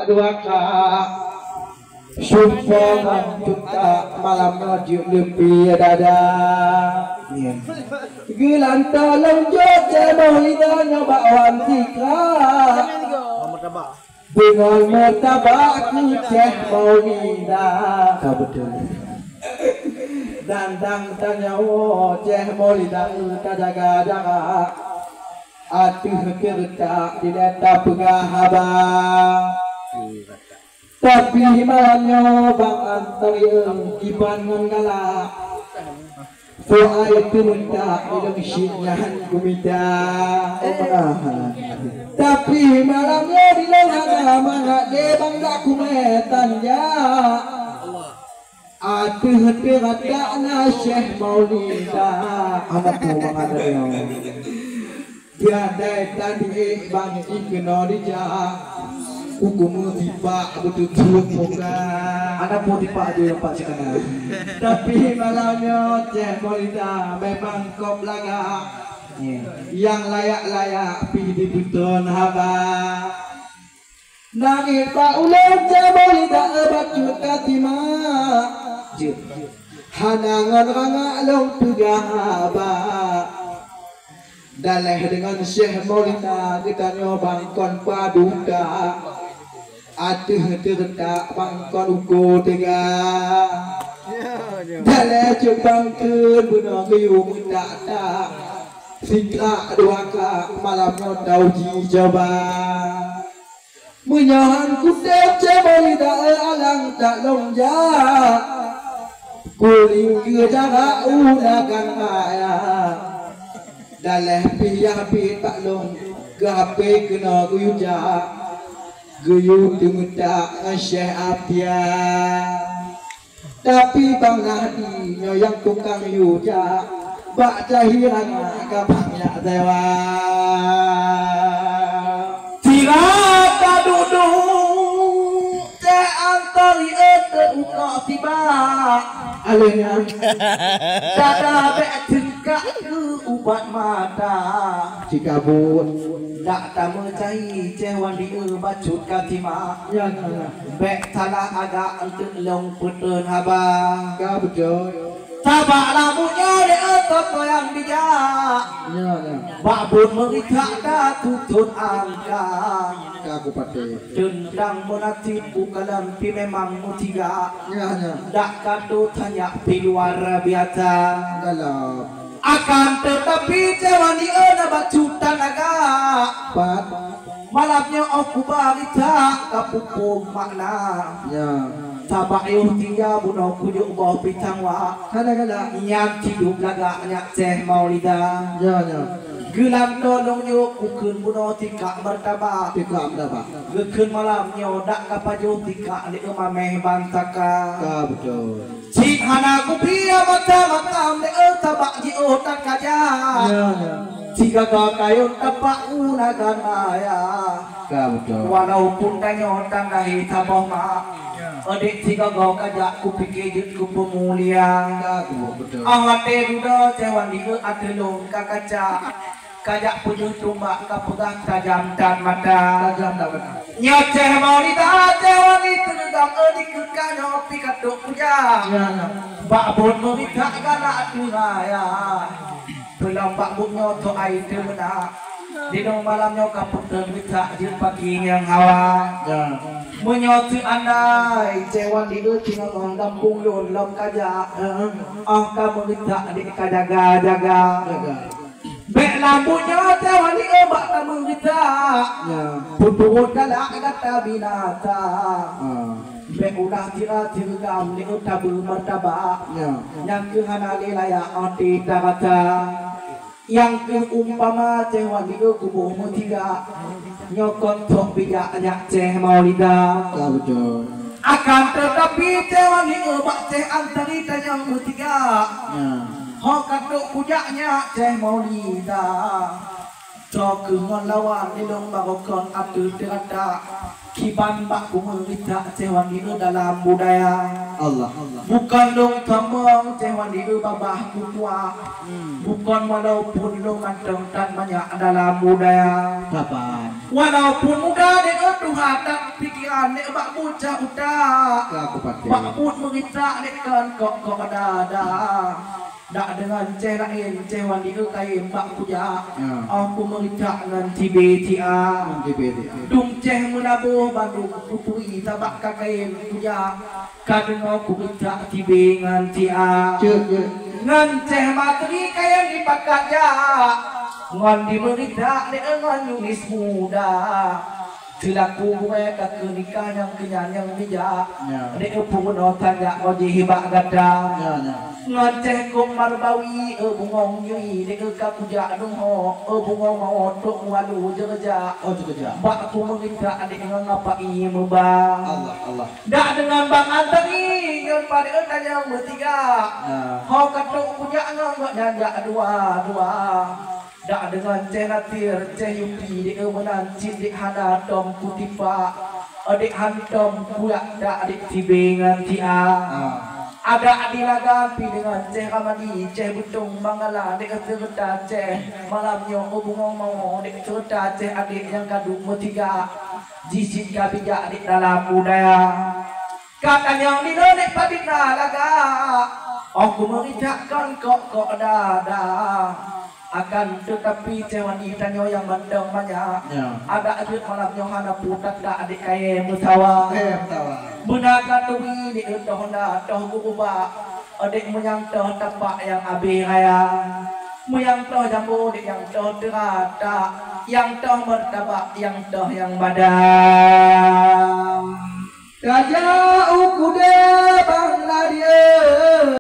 dua kak sumbangan kita malam rajut lebih dada gilan tolong jodoh maulidanya bakwan tika dengan martabak Syekh Maulidah betul dandang tanya Syekh Maulidah jaga-jaga atuh kerja di data pengahaba tapi malamnya bang antari iban galak soal itu minta ilmu syi'nyahan kumita tapi malamnya di lorana mana de bangga kumetan ya atuh kerja Syekh Maulidah anak tu mengadanya tiada tadi bang ikno dijak hukum tipak betul-betul muka anak pun tipak aja yang pak sekarang tapi malamnya Syekh Maulidah memang kau laga yang layak-layak pi di beton haba nangis pak ulang Syekh Maulidah bacut katima hanangan rangak long tugah haba daleh dengan Syekh Maulidah kita nyobang kon paduka atuh tertak bangkon uko tega daleh cubang ke bunuh gayung tak singkak dua kak malamnya tauji coba menyahan kudep Syekh Maulidah alang tak longja kuling ke jarak unakan ayah daleh piyah pi tak long gape kena guyuja guyu tumuta Syekh Apia tapi bang Nadi yang tukang yuja bak cahiran kapangnya dewa tirata duduk te antari ete uka tiba alenya dada betin ke ubat mata jika bun tak tamu cai cewan di bacut katima ya bek tanah agak untuk long putun haba ka betul tabak rambutnya di otot yang bijak ya babun merikak dah tutun angka aku pakai dendang monatif bukan pi memang mutiga ya dak kado tanya pi luar biasa dalam akan tetapi cewan di bacutan agak malamnya aku barita kapupung makna ya tabak tiga bunuh kujuk bawah pitang wa kadang-kadang yang hidup lagaknya Syekh Maulidah ya gelam tolong yo kukun bunuh tika martabak gekun malamnya dak kapajo tika di meh bantaka betul si hana kupia mata-mata le tabak ji otak kaja jika kau kayu tapak unakan maya betul walaupun kanyo tangga hitabah ma adik jika kau kajak kupikir ku pemulia awate duda cewan di adelong kakaca kajak punya tumbak kapegang tajam dan mata nyot Syekh Maulidah cewan itu negam adik kekanyo pikaduk puja bak bon merita kana tunaya belum bak bunyo to air temena di dong malamnya kaputan kita di pagi yang hawa menyoti andai cewan di tinggal orang kampung yon lam kaja kamu kita di kajaga bek lampunya cewan di bak kamu kita putu galak kata binata bek udah tira-tira gam di tabul martabak yang kehana layak anti kata yang keumpama cewan di kubuh mutiga nyokot tok bijaknya Syekh Maulidah akan tetapi cewan di bak Syekh antari yang mutiga hokatuk pujaknya Syekh Maulidah cok kengon lawan di dong barokon atu terada kiban bak kumerita cewan di dalam budaya Allah bukan dong kamang cewan di babah kutua bukan walaupun lo manteng dan banyak dalam budaya kapan walaupun muda dek Tuhan dan pikiran dek bak bocah udah aku pakai bak pun merita dek kan kok ada dak dengan ceh lain ceh wandi kain bak puja aku merita dengan TBTA dung ceh menabuh bandung pupui tabak kakain puja kadang aku merita TB dengan tia ngan ceh materi kayak dipakai ja ngan dimerita dengan Yunis muda Silaku gue kenikah yang kenyan yang bijak Dek pun tanya oji hibak gada Ngaceh kong marbawi bungong yui Dek kakuja nungho bungong mau tuk walu jerja Bak aku menginta adik dengan apa iya mubah Allah Dak dengan bang antari Nyon pada tanya yang bertiga Ho katuk kuja nggak nyajak dua dak dengan ceh natir ceh yupi dek menancin dek hana dom kutipa adik hantom kuyak dak adik tibengan tia ada adilagan pi dengan ceh ramadi ceh butung mangala dek cerita ceh malamnya bungong mau dek cerita ceh adik yang kadung bertiga jisit kabijak adik dalam budaya katanya di dek padina laga aku mengijakkan kok dada akan tetapi cewani tanyo yang bandeng banyak ada adik malam Yohana putat dak adik kaya mutawa benakan dewi di entoh na toh guba adik menyang toh tapak yang abi raya muyang toh jambu dik yang toh terata yang toh martabak yang toh yang badang Raja ukude bang nadia